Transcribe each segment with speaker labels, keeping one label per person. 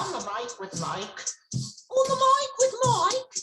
Speaker 1: On the mic with Mike. On the mic with Mike.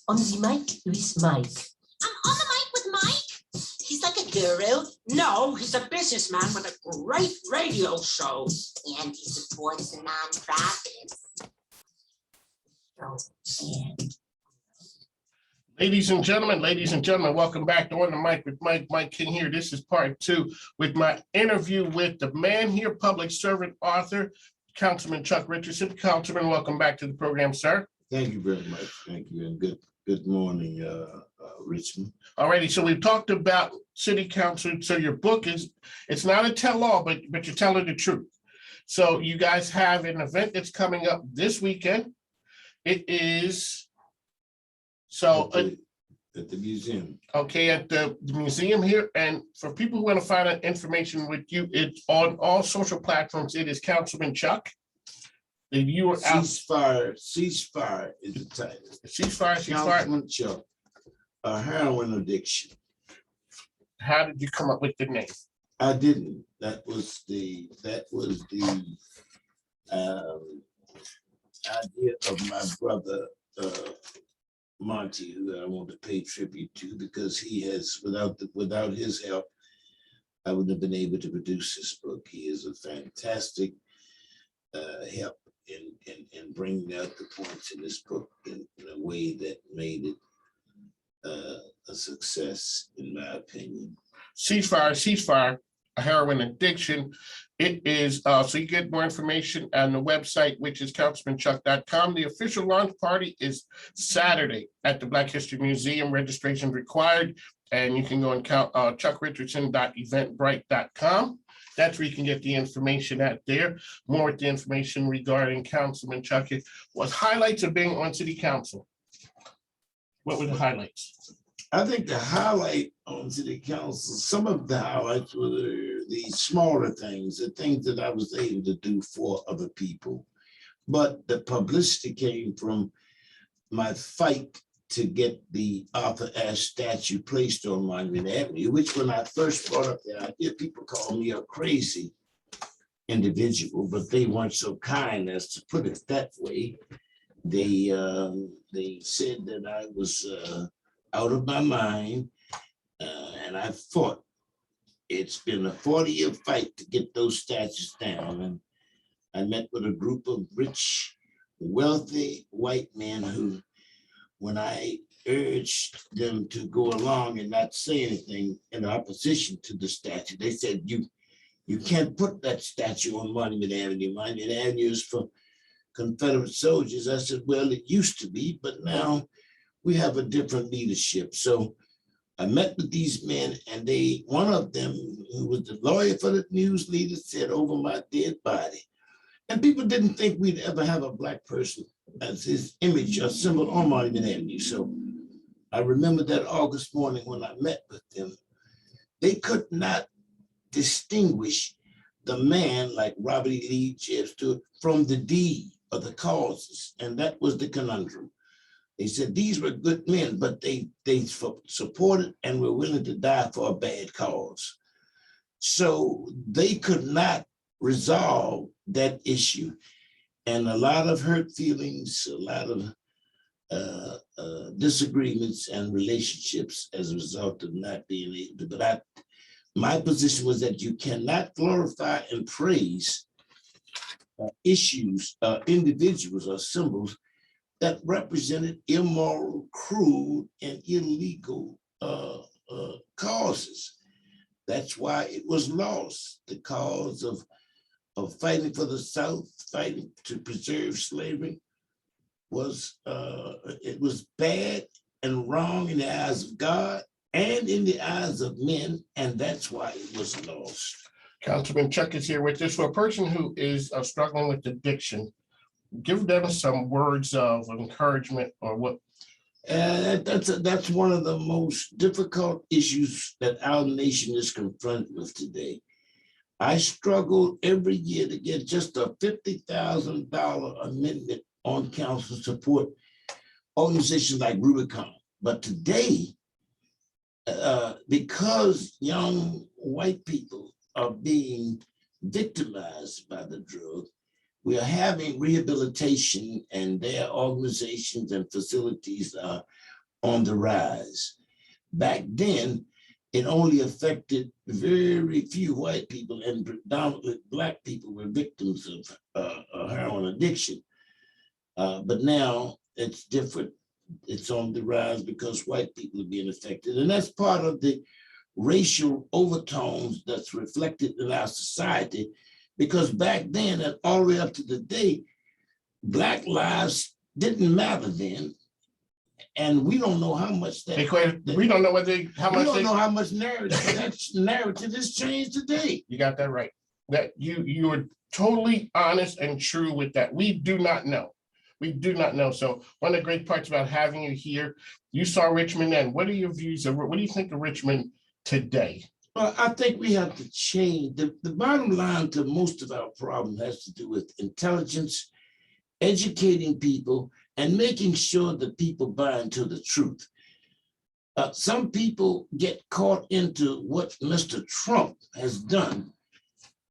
Speaker 1: On the mic with Mike. I'm on the mic with Mike. He's like a guru. No, he's a businessman with a great radio show. And he supports the nonprofits.
Speaker 2: Ladies and gentlemen, welcome back to On the Mic with Mike King here. This is part 2 with my interview with the man here, public servant, author, Councilman Chuck Richardson. Councilman, welcome back to the program, sir.
Speaker 3: Thank you very much. Thank you, and good morning, Richmond.
Speaker 2: All righty, so we've talked about city council. So your book it's not a tell-all, but you're telling the truth. So you guys have an event that's coming up this weekend. It is
Speaker 3: at the museum.
Speaker 2: Okay, at the museum here. And for people who want to find out information with you, it's on all social platforms. It is Councilman Chuck. And you are out.
Speaker 3: Ceasefire is the title.
Speaker 2: Ceasefire.
Speaker 3: Councilman Chuck, a heroin addiction.
Speaker 2: How did you come up with the name?
Speaker 3: I didn't. That was the idea of my brother Monty, who I want to pay tribute to, because he has, without his help, I wouldn't have been able to produce this book. He is a fantastic help in bringing out the points in this book in a way that made it a success, in my opinion.
Speaker 2: Ceasefire, a heroin addiction. It is, so you get more information on the website, which is councilmanchuck.com. The official launch party is Saturday at the Black History Museum. Registration required, and you can go and chuckrichardson.eventbrite.com. That's where you can get the information at there. More with the information regarding Councilman Chuck. It was highlights of being on city council. What were the highlights?
Speaker 3: I think the highlight on city council, some of the highlights were the smaller things, the things that I was able to do for other people. But the publicity came from my fight to get the Arthur Ashe statue placed on Monument Avenue, which when I first brought up the idea, people called me a crazy individual, but they weren't so kind as to put it that way. They said that I was out of my mind, and I fought. It's been a 40-year fight to get those statues down, and I met with a group of rich, wealthy white men who, when I urged them to go along and not say anything in opposition to the statue, they said, you can't put that statue on Monument Avenue. Monument Avenue is for Confederate soldiers. I said, well, it used to be, but now we have a different leadership. So I met with these men, and one of them, who was the lawyer for the news leader, said, over my dead body. And people didn't think we'd ever have a Black person as his image or symbol on Monument Avenue. So I remember that August morning when I met with them, they could not distinguish the man like Robert E. Lee, Jeb Stuart, from the deed or the causes. And that was the conundrum. They said these were good men, but they supported and were willing to die for a bad cause. So they could not resolve that issue. And a lot of hurt feelings, a lot of disagreements and relationships as a result of not being able to. But my position was that you cannot glorify and praise individuals or symbols that represented immoral, cruel, and illegal causes. That's why it was lost. The cause of fighting for the South, fighting to preserve slavery, it was bad and wrong in the eyes of God and in the eyes of men, and that's why it was lost.
Speaker 2: Councilman Chuck is here with us. For a person who is struggling with addiction, give them some words of encouragement or what.
Speaker 3: That's one of the most difficult issues that our nation is confronted with today. I struggle every year to get just a $50,000 amendment on council support organizations like Rubicon. But today, because young white people are being victimized by the drug, we are having rehabilitation, and their organizations and facilities are on the rise. Back then, it only affected very few white people, and predominantly Black people were victims of heroin addiction. But now it's different. It's on the rise because white people are being affected. And that's part of the racial overtones that's reflected in our society, because back then and all the way up to the day, Black lives didn't matter then. And we don't know how much that,
Speaker 2: we don't know how much
Speaker 3: narrative that narrative has changed today.
Speaker 2: You got that right. That you are totally honest and true with that. We do not know. We do not know. So one of the great parts about having you here, you saw Richmond then. What are your views of what do you think of Richmond today?
Speaker 3: Well, I think we have to change. The bottom line to most of our problem has to do with intelligence, educating people, and making sure that people buy into the truth. Some people get caught into what Mr. Trump has done,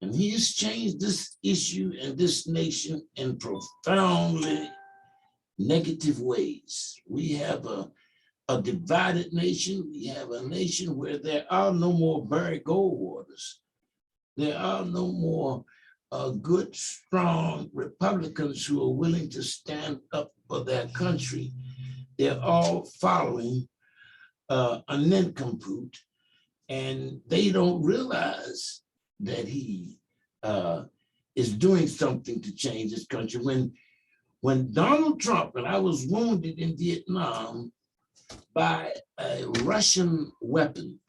Speaker 3: and he has changed this issue and this nation in profoundly negative ways. We have a divided nation. We have a nation where there are no more Barry Goldwaters. There are no more good, strong Republicans who are willing to stand up for their country. They're all following a nincompoop, and they don't realize that he is doing something to change this country. When Donald Trump, and I was wounded in Vietnam by a Russian weapon,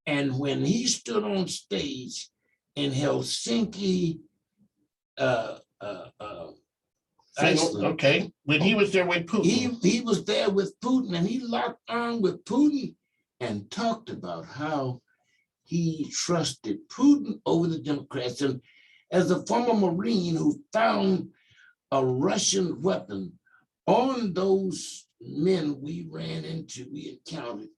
Speaker 3: and when he stood on stage in Helsinki, Iceland.
Speaker 2: Okay, when he was there with Putin.
Speaker 3: He was there with Putin, and he locked arms with Putin and talked about how he trusted Putin over the Democrats. And as a former Marine who found a Russian weapon on those men we encountered,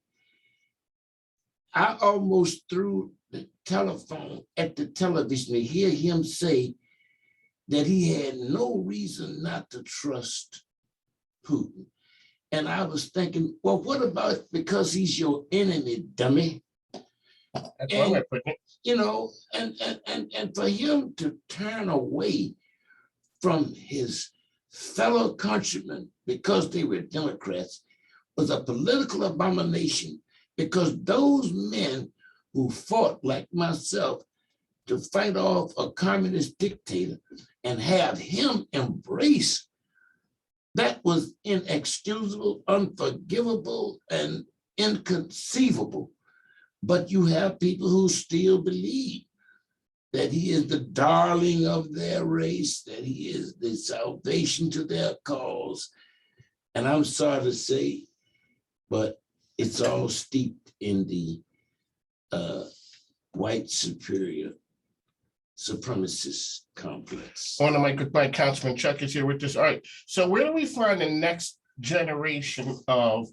Speaker 3: I almost threw the telephone at the television to hear him say that he had no reason not to trust Putin. And I was thinking, well, what about because he's your enemy, dummy?
Speaker 2: That's one way of putting it.
Speaker 3: You know, and for him to turn away from his fellow countrymen because they were Democrats was a political abomination, because those men who fought like myself to fight off a communist dictator and have him embrace, that was inexcusable, unforgivable, and inconceivable. But you have people who still believe that he is the darling of their race, that he is the salvation to their cause. And I'm sorry to say, but it's all steeped in the white superior supremacist complex.
Speaker 2: One of my Councilman Chuck is here with us. All right, so where do we find the next generation of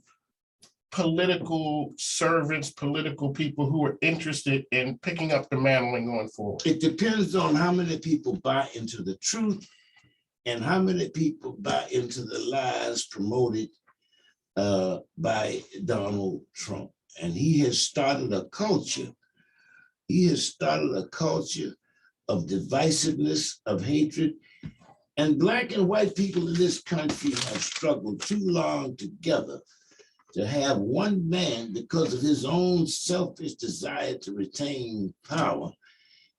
Speaker 2: political servants, political people who are interested in picking up the mantle and going forward?
Speaker 3: It depends on how many people buy into the truth and how many people buy into the lies promoted by Donald Trump. And he has started a culture. He has started a culture of divisiveness, of hatred. And Black and white people in this country have struggled too long together to have one man, because of his own selfish desire to retain power,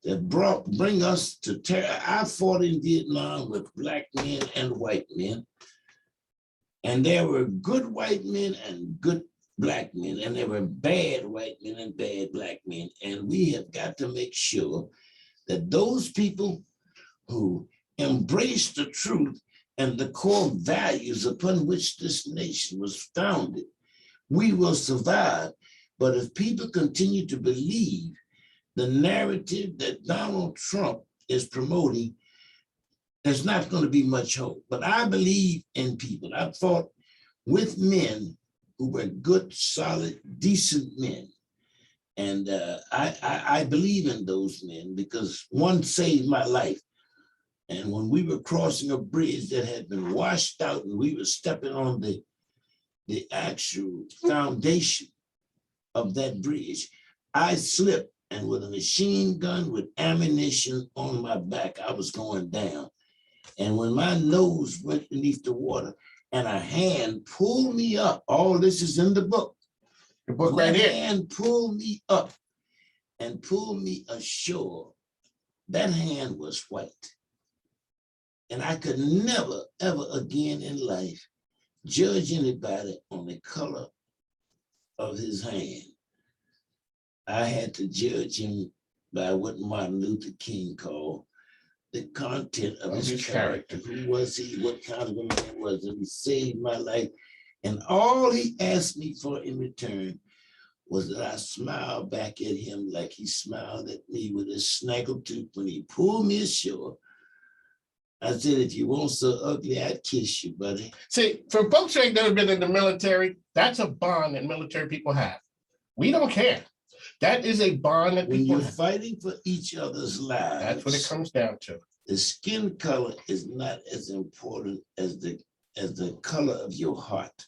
Speaker 3: that bring us to terror. I fought in Vietnam with Black men and white men, and there were good white men and good Black men, and there were bad white men and bad Black men. And we have got to make sure that those people who embrace the truth and the core values upon which this nation was founded, we will survive. But if people continue to believe the narrative that Donald Trump is promoting, there's not going to be much hope. But I believe in people. I fought with men who were good, solid, decent men. And I believe in those men because one saved my life. And when we were crossing a bridge that had been washed out and we were stepping on the actual foundation of that bridge, I slipped, and with a machine gun with ammunition on my back, I was going down. And when my nose went beneath the water and a hand pulled me up, all this is in the book.
Speaker 2: The book right here.
Speaker 3: Hand pulled me up and pulled me ashore. That hand was white. And I could never, ever again in life judge anybody on the color of his hand. I had to judge him by what Martin Luther King called the content of his character. Who was he? What kind of a man was he? He saved my life. And all he asked me for in return was that I smiled back at him like he smiled at me with his snaggletooth when he pulled me ashore. I said, if you weren't so ugly, I'd kiss you, buddy.
Speaker 2: See, for folks who ain't never been in the military, that's a bond that military people have. We don't care. That is a bond that
Speaker 3: when
Speaker 2: people
Speaker 3: you're
Speaker 2: have.
Speaker 3: Fighting for each other's lives.
Speaker 2: That's what it comes down to.
Speaker 3: The skin color is not as important as the color of your heart.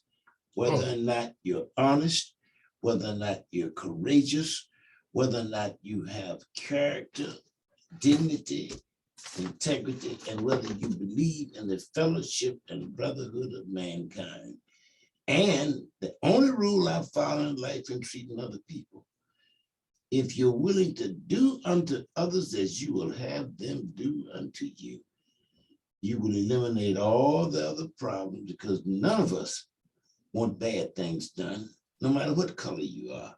Speaker 3: Whether or not you're honest, whether or not you're courageous, whether or not you have character, dignity, integrity, and whether you believe in the fellowship and brotherhood of mankind. And the only rule I follow in life in treating other people, if you're willing to do unto others as you will have them do unto you, you will eliminate all the other problems, because none of us want bad things done, no matter what color you are.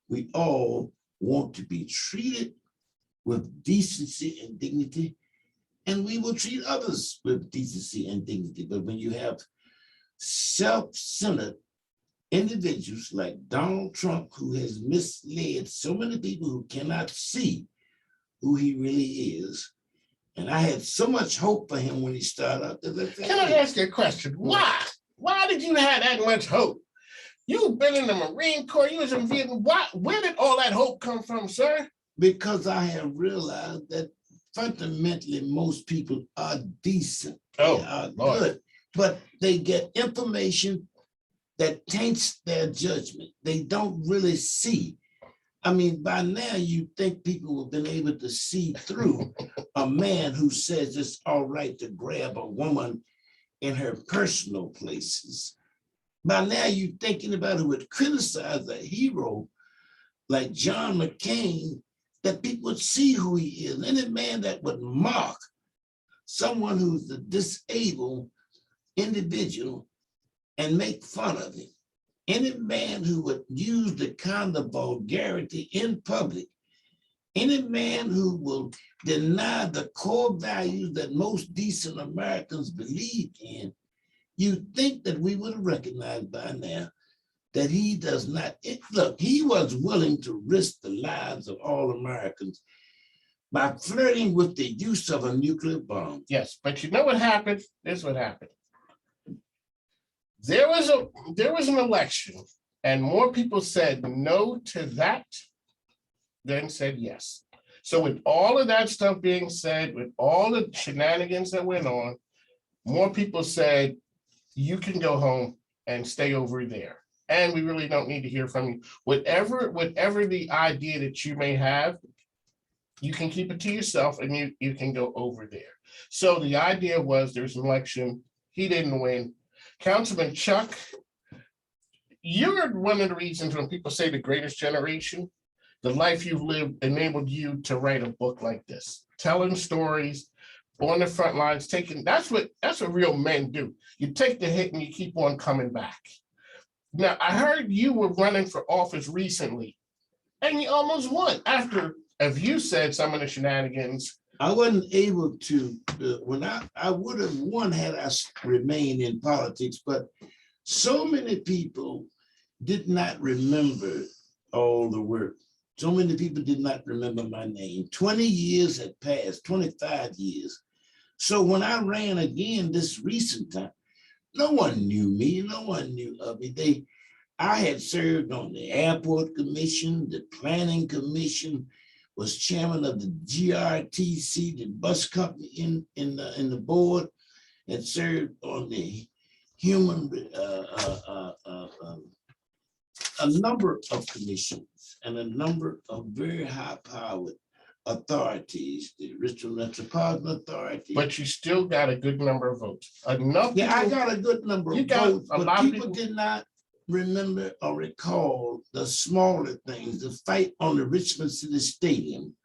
Speaker 3: We all want to be treated with decency and dignity, and we will treat others with decency and dignity. But when you have self-centered individuals like Donald Trump, who has misled so many people who cannot see who he really is, and I had so much hope for him when he started out.
Speaker 2: Can I ask you a question? Why? Why did you have that much hope? You've been in the Marine Corps, you was in Vietnam. Where did all that hope come from, sir?
Speaker 3: Because I have realized that fundamentally most people are decent.
Speaker 2: Oh,
Speaker 3: they are
Speaker 2: Lord.
Speaker 3: good, but they get information that taints their judgment. They don't really see. I mean, by now you think people have been able to see through a man who says it's all right to grab a woman in her personal places. By now you think anybody who would criticize a hero like John McCain, that people would see who he is. Any man that would mock someone who's a disabled individual and make fun of him. Any man who would use the kind of vulgarity in public, any man who will deny the core values that most decent Americans believe in, you think that we would have recognized by now that he does not. Look, he was willing to risk the lives of all Americans by flirting with the use of a nuclear bomb.
Speaker 2: Yes, but you know what happened? This is what happened. There was an election, and more people said no to that than said yes. So with all of that stuff being said, with all the shenanigans that went on, more people said, you can go home and stay over there. And we really don't need to hear from you. Whatever the idea that you may have, you can keep it to yourself and you can go over there. So the idea was there's an election, he didn't win. Councilman Chuck, you're one of the reasons when people say the greatest generation, the life you've lived enabled you to write a book like this, telling stories on the front lines, that's what real men do. You take the hit and you keep on coming back. Now, I heard you were running for office recently and you almost won after, as you said, some of the shenanigans.
Speaker 3: I wasn't able to, when I would have won had I remained in politics, but so many people did not remember all the work. So many people did not remember my name. 20 years had passed, 25 years. So when I ran again this recent time, no one knew me, no one knew of me. I had served on the airport commission, the planning commission, was chairman of the GRTC, the bus company in the board, and served on the human a number of commissions and a number of very high-powered authorities, the Richmond Metropolitan Authority.
Speaker 2: But you still got a good number of votes. Enough.
Speaker 3: Yeah, I
Speaker 2: people-
Speaker 3: got a good number
Speaker 2: You
Speaker 3: of
Speaker 2: got
Speaker 3: votes,
Speaker 2: a
Speaker 3: but
Speaker 2: lot of
Speaker 3: people
Speaker 2: people-
Speaker 3: did not remember or recall the smaller things, the fight on the Richmond City Stadium.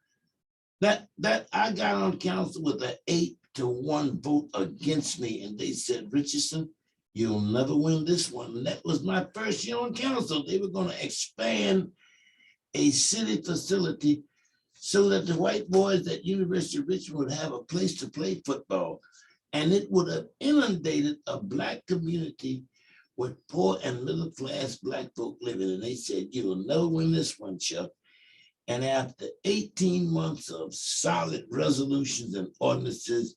Speaker 3: That I got on council with an 8-1 vote against me, and they said, Richardson, you'll never win this one. And that was my first year on council. They were going to expand a city facility so that the white boys at University of Richmond would have a place to play football. And it would have inundated a Black community with poor and middle class Black folk living. And they said, you will never win this one, Chuck. And after 18 months of solid resolutions and ordinances,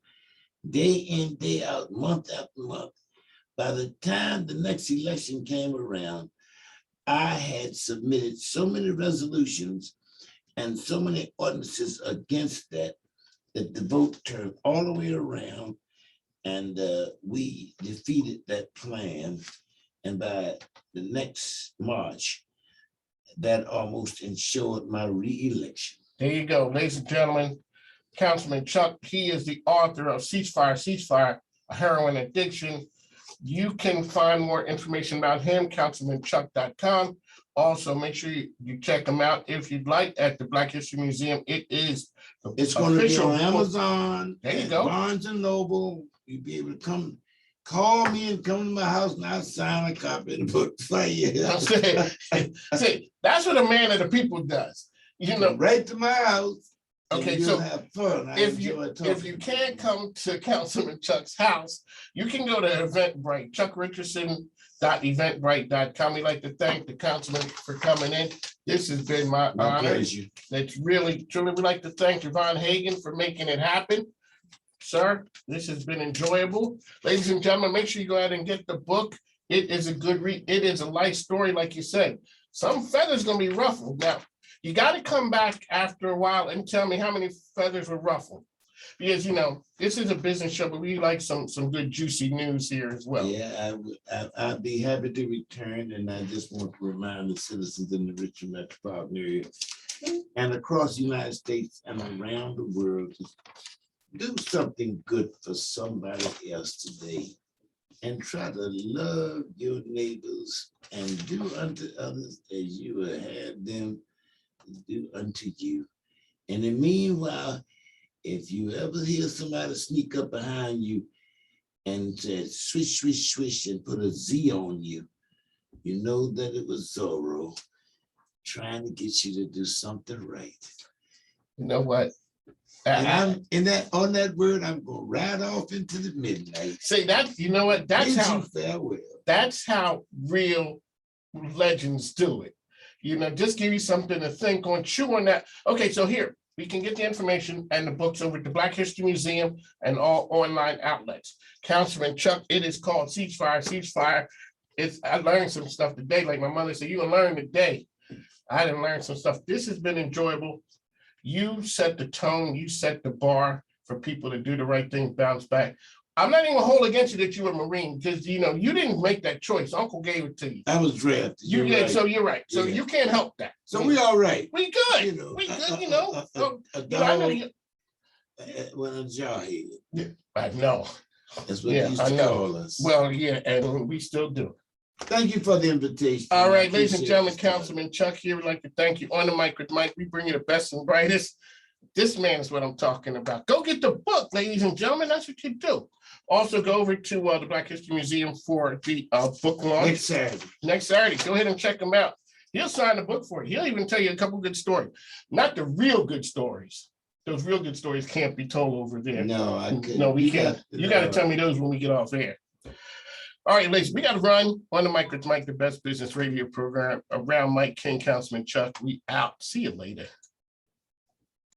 Speaker 3: day in, day out, month after month, by the time the next election came around, I had submitted so many resolutions and so many ordinances against that the vote turned all the way around, and we defeated that plan. And by the next March, that almost ensured my re-election.
Speaker 2: There you go, ladies and gentlemen. Councilman Chuck, he is the author of Ceasefire, a heroin addiction. You can find more information about him, councilmanchuck.com. Also, make sure you check him out if you'd like at the Black History Museum. It's
Speaker 3: going to be
Speaker 2: official
Speaker 3: on
Speaker 2: book.
Speaker 3: Amazon.
Speaker 2: There you
Speaker 3: and
Speaker 2: go.
Speaker 3: Barnes and Noble. You'll be able to come, call me and come to my house, and I'll sign a copy of the book for you.
Speaker 2: I'm saying, see, that's what a man of the people does. You know,
Speaker 3: Right to my house. and
Speaker 2: okay,
Speaker 3: you'll
Speaker 2: so
Speaker 3: have fun. I
Speaker 2: if
Speaker 3: enjoy
Speaker 2: you
Speaker 3: talking.
Speaker 2: can't come to Councilman Chuck's house, you can go to Eventbrite, chuckrichardson.eventbrite.com. We'd like to thank the councilman for coming in. This has been my
Speaker 3: My
Speaker 2: honor.
Speaker 3: pleasure.
Speaker 2: It's really, truly, we'd like to thank Yvonne Hagan for making it happen. Sir, this has been enjoyable. Ladies and gentlemen, make sure you go out and get the book. It is a good read. It is a life story, like you said. Some feathers gonna be ruffled. Now, you gotta come back after a while and tell me how many feathers were ruffled. Because, you know, this is a business show, but we like some good juicy news here as well.
Speaker 3: Yeah, I'd be happy to return, and I just want to remind the citizens in the Richmond metropolitan area and across the United States and around the world to do something good for somebody else today, and try to love your neighbors and do unto others as you will have them do unto you. And in the meanwhile, if you ever hear somebody sneak up behind you and say swish, swish, swish, and put a Z on you, you know that it was Zorro trying to get you to do something right.
Speaker 2: You know what?
Speaker 3: And I'm in that, on that word, I'm gonna ride off into the midnight.
Speaker 2: Say that, you know what? That's
Speaker 3: Bid
Speaker 2: how.
Speaker 3: you farewell.
Speaker 2: That's how real legends do it. You know, just give you something to think on, chew on that. Okay, so here, we can get the information and the books over at the Black History Museum and all online outlets. Councilman Chuck, it is called Ceasefire. I learned some stuff today, like my mother said, you gonna learn today. I didn't learn some stuff. This has been enjoyable. You set the tone, you set the bar for people to do the right thing, bounce back. I'm not even gonna hold against you that you were a Marine, because you know you didn't make that choice. Uncle gave it to you.
Speaker 3: I was drafted.
Speaker 2: You
Speaker 3: You're
Speaker 2: did,
Speaker 3: right.
Speaker 2: so you're right. So
Speaker 3: Yeah.
Speaker 2: you can't help that.
Speaker 3: So we all right.
Speaker 2: We good.
Speaker 3: You know,
Speaker 2: We good. You know.
Speaker 3: a
Speaker 2: You know, I know
Speaker 3: dog,
Speaker 2: you.
Speaker 3: when a jawhead.
Speaker 2: I know.
Speaker 3: That's what
Speaker 2: Yeah,
Speaker 3: they used
Speaker 2: I
Speaker 3: to
Speaker 2: know.
Speaker 3: call us.
Speaker 2: Well, yeah, and we still do.
Speaker 3: Thank you for the invitation.
Speaker 2: All
Speaker 3: I
Speaker 2: right, ladies and
Speaker 3: appreciate
Speaker 2: gentlemen,
Speaker 3: this time.
Speaker 2: Councilman Chuck here. We'd like to thank you. On the mic with Mike, we bring you the best and brightest. This man is what I'm talking about. Go get the book, ladies and gentlemen. That's what you do. Also, go over to the Black History Museum for the book launch
Speaker 3: Next Saturday.
Speaker 2: next Saturday. Go ahead and check him out. He'll sign the book for you. He'll even tell you a couple good stories. Not the real good stories. Those real good stories can't be told over there.
Speaker 3: No, I couldn't.
Speaker 2: No, we can't. You got to tell me those when we get off air. All right, ladies, we got to run. On the mic with Mike, the best business radio program around Mike King, Councilman Chuck. We out. See you later.